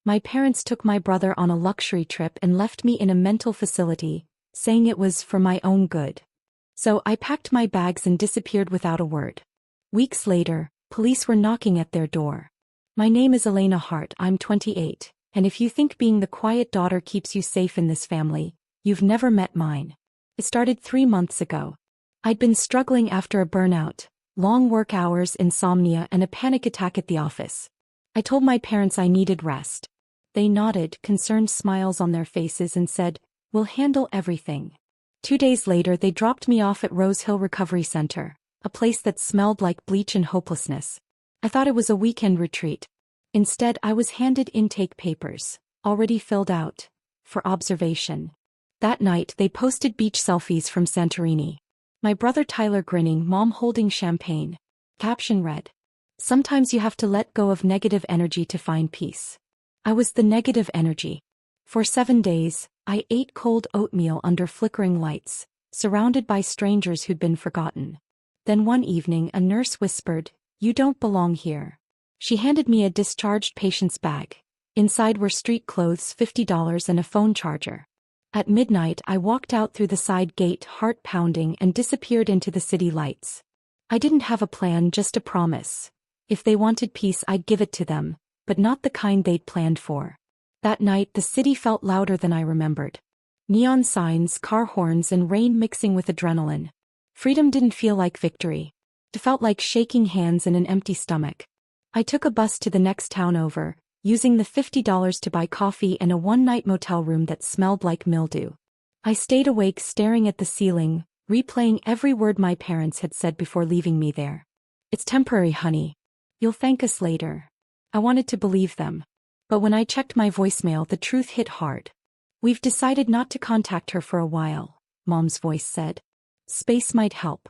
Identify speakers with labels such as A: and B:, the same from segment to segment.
A: My parents took my brother on a luxury trip and left me in a mental facility, saying it was for my own good. So I packed my bags and disappeared without a word. Weeks later, police were knocking at their door. My name is Elena Hart, I'm 28, and if you think being the quiet daughter keeps you safe in this family, you've never met mine. It started 3 months ago. I'd been struggling after a burnout, long work hours, insomnia, and a panic attack at the office. I told my parents I needed rest. They nodded, concerned smiles on their faces, and said, "We'll handle everything." 2 days later they dropped me off at Rose Hill Recovery Center, a place that smelled like bleach and hopelessness. I thought it was a weekend retreat. Instead, I was handed intake papers, already filled out, for observation. That night they posted beach selfies from Santorini. My brother Tyler grinning, mom holding champagne. Caption read, "Sometimes you have to let go of negative energy to find peace." I was the negative energy. For 7 days, I ate cold oatmeal under flickering lights, surrounded by strangers who'd been forgotten. Then one evening a nurse whispered, "You don't belong here." She handed me a discharged patient's bag. Inside were street clothes, $50, and a phone charger. At midnight I walked out through the side gate, heart pounding, and disappeared into the city lights. I didn't have a plan, just a promise. If they wanted peace I'd give it to them, but not the kind they'd planned for. That night the city felt louder than I remembered. Neon signs, car horns, and rain mixing with adrenaline. Freedom didn't feel like victory. It felt like shaking hands and an empty stomach. I took a bus to the next town over, using the $50 to buy coffee and a one-night motel room that smelled like mildew. I stayed awake staring at the ceiling, replaying every word my parents had said before leaving me there. "It's temporary, honey. You'll thank us later." I wanted to believe them. But when I checked my voicemail, the truth hit hard. "We've decided not to contact her for a while," Mom's voice said. Space might help.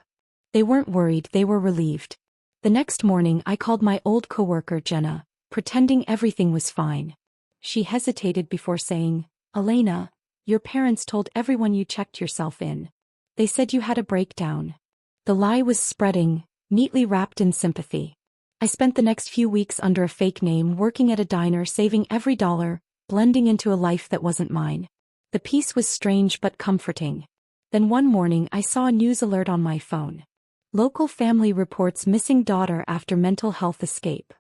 A: They weren't worried, they were relieved. The next morning I called my old coworker Jenna, pretending everything was fine. She hesitated before saying, "Elena, your parents told everyone you checked yourself in. They said you had a breakdown." The lie was spreading, neatly wrapped in sympathy. I spent the next few weeks under a fake name, working at a diner, saving every dollar, blending into a life that wasn't mine. The peace was strange but comforting. Then one morning I saw a news alert on my phone. Local family reports missing daughter after mental health escape.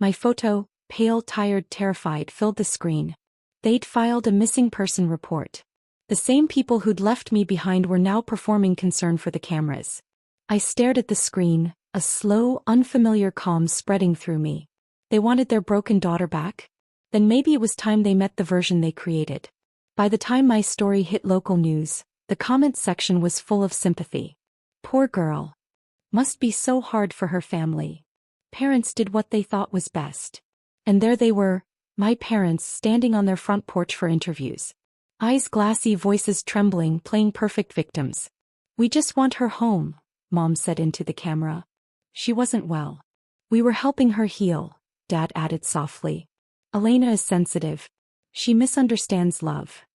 A: My photo, pale, tired, terrified, filled the screen. They'd filed a missing person report. The same people who'd left me behind were now performing concern for the cameras. I stared at the screen, a slow, unfamiliar calm spreading through me. They wanted their broken daughter back? Then maybe it was time they met the version they created. By the time my story hit local news, the comment section was full of sympathy. "Poor girl. Must be so hard for her family. Parents did what they thought was best." And there they were, my parents, standing on their front porch for interviews. Eyes glassy, voices trembling, playing perfect victims. "We just want her home," Mom said into the camera. "She wasn't well. We were helping her heal," Dad added softly. "Elena is sensitive. She misunderstands love."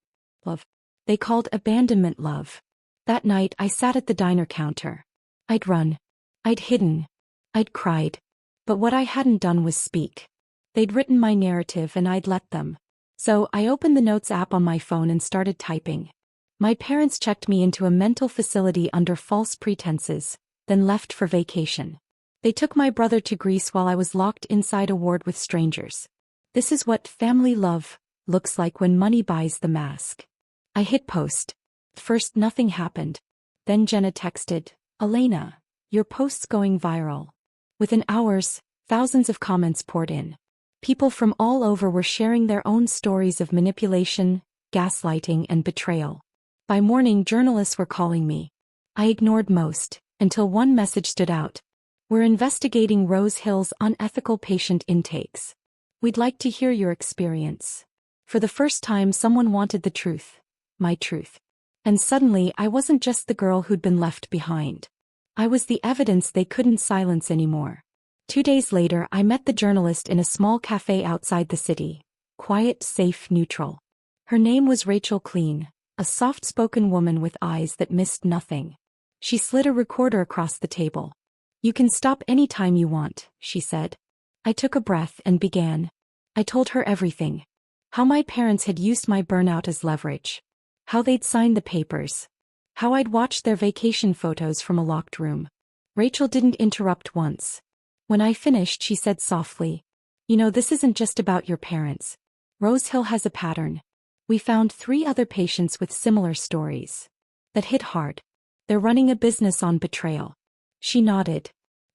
A: Love. They called abandonment love. That night I sat at the diner counter. I'd run. I'd hidden. I'd cried. But what I hadn't done was speak. They'd written my narrative and I'd let them. So I opened the notes app on my phone and started typing. My parents checked me into a mental facility under false pretenses, then left for vacation. They took my brother to Greece while I was locked inside a ward with strangers. This is what family love looks like when money buys the mask. I hit post. First nothing happened. Then Jenna texted, "Elena, your post's going viral." Within hours, thousands of comments poured in. People from all over were sharing their own stories of manipulation, gaslighting, and betrayal. By morning, journalists were calling me. I ignored most, until one message stood out. "We're investigating Rose Hill's unethical patient intakes. We'd like to hear your experience." For the first time someone wanted the truth. My truth. And suddenly I wasn't just the girl who'd been left behind. I was the evidence they couldn't silence anymore. 2 days later I met the journalist in a small cafe outside the city. Quiet, safe, neutral. Her name was Rachel Clean, a soft-spoken woman with eyes that missed nothing. She slid a recorder across the table. "You can stop any time you want," she said. I took a breath and began. I told her everything. How my parents had used my burnout as leverage. How they'd signed the papers. How I'd watched their vacation photos from a locked room. Rachel didn't interrupt once. When I finished, she said softly, "You know, this isn't just about your parents. Rose Hill has a pattern. We found 3 other patients with similar stories. That hit hard. They're running a business on betrayal." She nodded.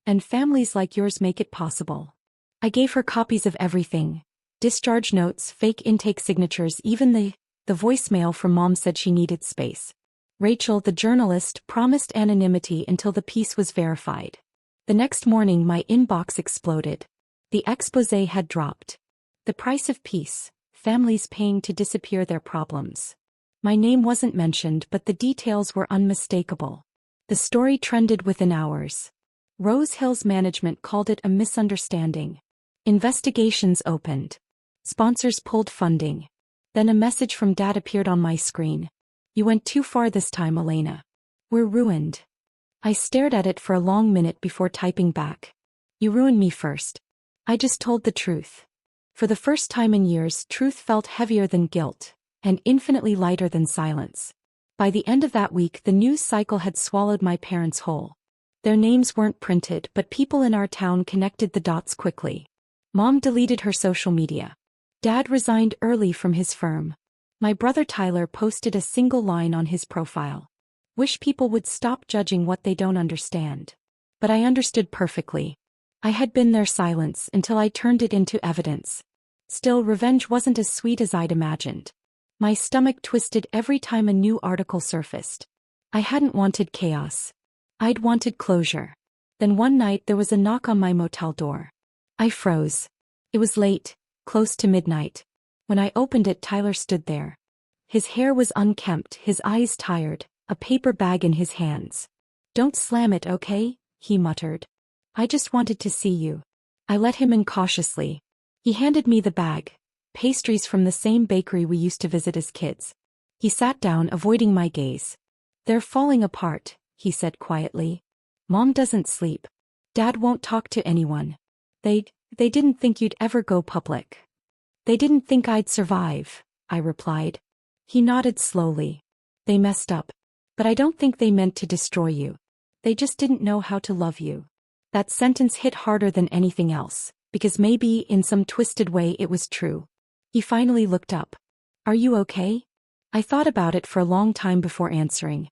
A: "And families like yours make it possible." I gave her copies of everything. Discharge notes, fake intake signatures, even the voicemail from Mom said she needed space. Rachel, the journalist, promised anonymity until the piece was verified. The next morning my inbox exploded. The exposé had dropped. The price of peace, families paying to disappear their problems. My name wasn't mentioned, but the details were unmistakable. The story trended within hours. Rose Hill's management called it a misunderstanding. Investigations opened. Sponsors pulled funding. Then a message from Dad appeared on my screen. "You went too far this time, Elena. We're ruined." I stared at it for a long minute before typing back. "You ruined me first. I just told the truth." For the first time in years, truth felt heavier than guilt, and infinitely lighter than silence. By the end of that week, the news cycle had swallowed my parents whole. Their names weren't printed, but people in our town connected the dots quickly. Mom deleted her social media. Dad resigned early from his firm. My brother Tyler posted a single line on his profile. "Wish people would stop judging what they don't understand." But I understood perfectly. I had been their silence until I turned it into evidence. Still, revenge wasn't as sweet as I'd imagined. My stomach twisted every time a new article surfaced. I hadn't wanted chaos. I'd wanted closure. Then one night there was a knock on my motel door. I froze. It was late, close to midnight. When I opened it, Tyler stood there. His hair was unkempt, his eyes tired, a paper bag in his hands. "Don't slam it, okay?" he muttered. "I just wanted to see you." I let him in cautiously. He handed me the bag. Pastries from the same bakery we used to visit as kids. He sat down, avoiding my gaze. "They're falling apart," he said quietly. "Mom doesn't sleep. Dad won't talk to anyone. They didn't think you'd ever go public." "They didn't think I'd survive," I replied. He nodded slowly. "They messed up. But I don't think they meant to destroy you. They just didn't know how to love you." That sentence hit harder than anything else, because maybe in some twisted way it was true. He finally looked up. "Are you okay?" I thought about it for a long time before answering.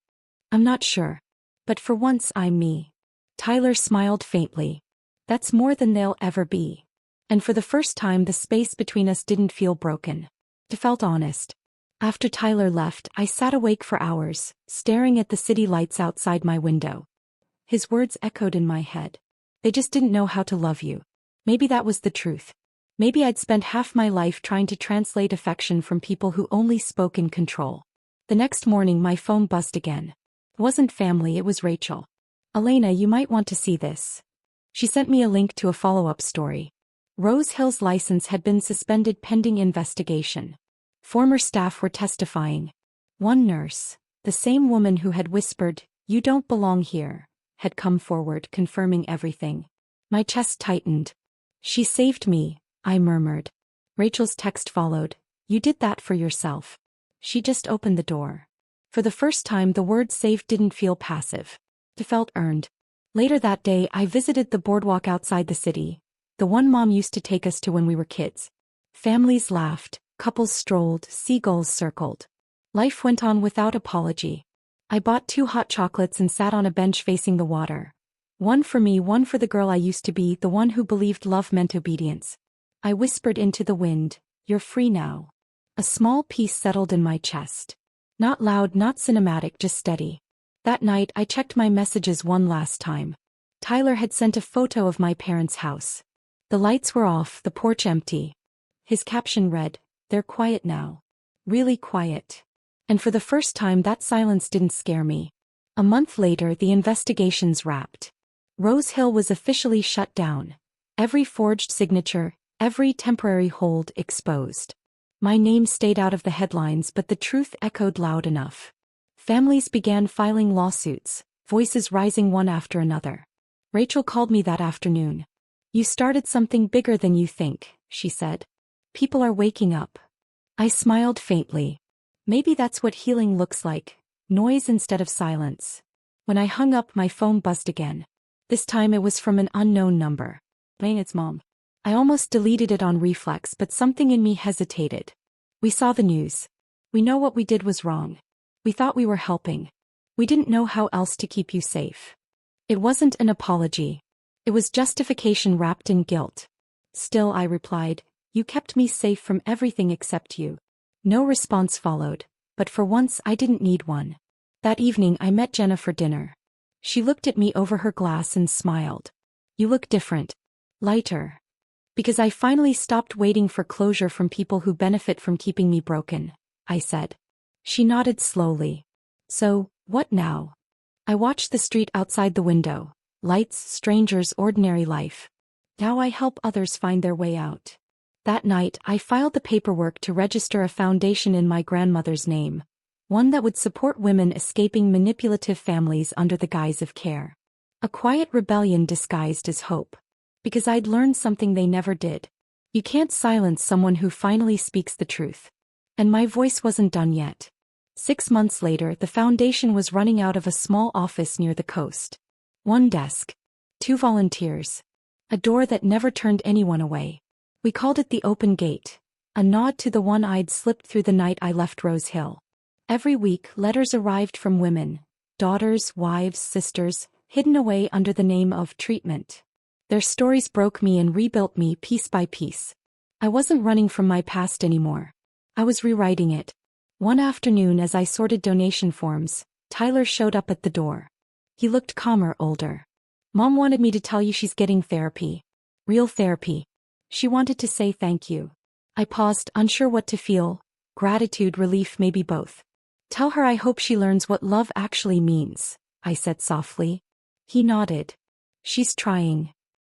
A: "I'm not sure. But for once I'm me." Tyler smiled faintly. "That's more than they'll ever be." And for the first time the space between us didn't feel broken. It felt honest. After Tyler left, I sat awake for hours, staring at the city lights outside my window. His words echoed in my head. "They just didn't know how to love you." Maybe that was the truth. Maybe I'd spent half my life trying to translate affection from people who only spoke in control. The next morning my phone buzzed again. It wasn't family, it was Rachel. "Elena, you might want to see this." She sent me a link to a follow-up story. Rose Hill's license had been suspended pending investigation. Former staff were testifying. One nurse, the same woman who had whispered, "You don't belong here," had come forward, confirming everything. My chest tightened. "She saved me," I murmured. Rachel's text followed. "You did that for yourself. She just opened the door." For the first time the word saved didn't feel passive. It felt earned. Later that day I visited the boardwalk outside the city, the one Mom used to take us to when we were kids. Families laughed, couples strolled, seagulls circled. Life went on without apology. I bought 2 hot chocolates and sat on a bench facing the water. One for me, one for the girl I used to be, the one who believed love meant obedience. I whispered into the wind, "You're free now." A small peace settled in my chest. Not loud, not cinematic, just steady. That night I checked my messages one last time. Tyler had sent a photo of my parents' house. The lights were off, the porch empty. His caption read, "They're quiet now. Really quiet." And for the first time that silence didn't scare me. A month later the investigations wrapped. Rose Hill was officially shut down. Every forged signature, every temporary hold exposed. My name stayed out of the headlines, but the truth echoed loud enough. Families began filing lawsuits, voices rising one after another. Rachel called me that afternoon. "You started something bigger than you think," she said. "People are waking up." I smiled faintly. Maybe that's what healing looks like, noise instead of silence. When I hung up, my phone buzzed again. This time it was from an unknown number. It's Mom. I almost deleted it on reflex, but something in me hesitated. We saw the news. We know what we did was wrong. We thought we were helping. We didn't know how else to keep you safe. It wasn't an apology. It was justification wrapped in guilt. Still, I replied, you kept me safe from everything except you. No response followed, but for once I didn't need one. That evening I met Jenna for dinner. She looked at me over her glass and smiled. You look different. Lighter. Because I finally stopped waiting for closure from people who benefit from keeping me broken, I said. She nodded slowly. So, what now? I watched the street outside the window. Lights, strangers, ordinary life. Now I help others find their way out. That night, I filed the paperwork to register a foundation in my grandmother's name, one that would support women escaping manipulative families under the guise of care. A quiet rebellion disguised as hope. Because I'd learned something they never did. You can't silence someone who finally speaks the truth. And my voice wasn't done yet. 6 months later, the foundation was running out of a small office near the coast. 1 desk. 2 volunteers. A door that never turned anyone away. We called it the open gate, a nod to the one I'd slipped through the night I left Rose Hill. Every week, letters arrived from women, daughters, wives, sisters, hidden away under the name of treatment. Their stories broke me and rebuilt me piece by piece. I wasn't running from my past anymore. I was rewriting it. One afternoon, as I sorted donation forms, Tyler showed up at the door. He looked calmer, older. Mom wanted me to tell you she's getting therapy. Real therapy. She wanted to say thank you. I paused, unsure what to feel. Gratitude, relief, maybe both. Tell her I hope she learns what love actually means, I said softly. He nodded. She's trying.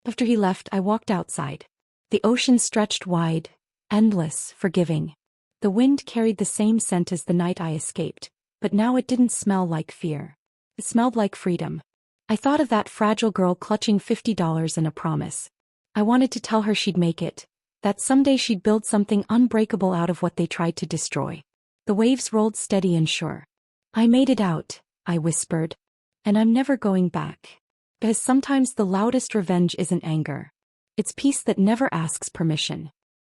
A: After he left, I walked outside. The ocean stretched wide, endless, forgiving. The wind carried the same scent as the night I escaped, but now it didn't smell like fear. It smelled like freedom. I thought of that fragile girl clutching $50 and a promise. I wanted to tell her she'd make it, that someday she'd build something unbreakable out of what they tried to destroy. The waves rolled steady and sure. I made it out, I whispered. And I'm never going back. Because sometimes the loudest revenge isn't anger. It's peace that never asks permission.